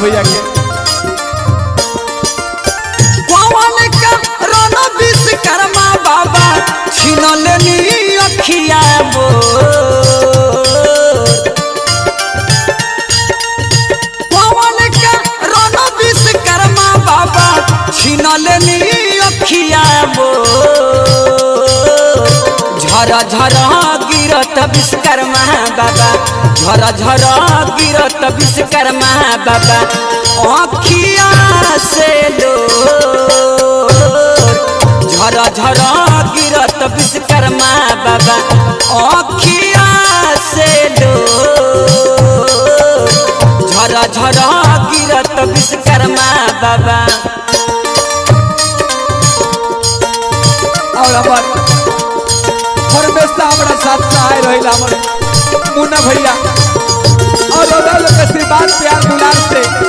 भैया के विश्वकर्मा बाबा छीन लेनी अखिया विश्वकर्मा बाबा छीन लेनी अखिया झर झर गिरत विश्वकर्मा बाबा झर झर गिरत विश्वकर्मा बाबा अखिया से लो झर झर गिरत विश्वकर्मा बाबा अखिया से लो झर झर गिरत विश्वकर्मा बाबा। और हमार हमेशा हमारा साथ सहाय रहिला मुन्ना भैया और आशीर्वाद प्यार दुलार से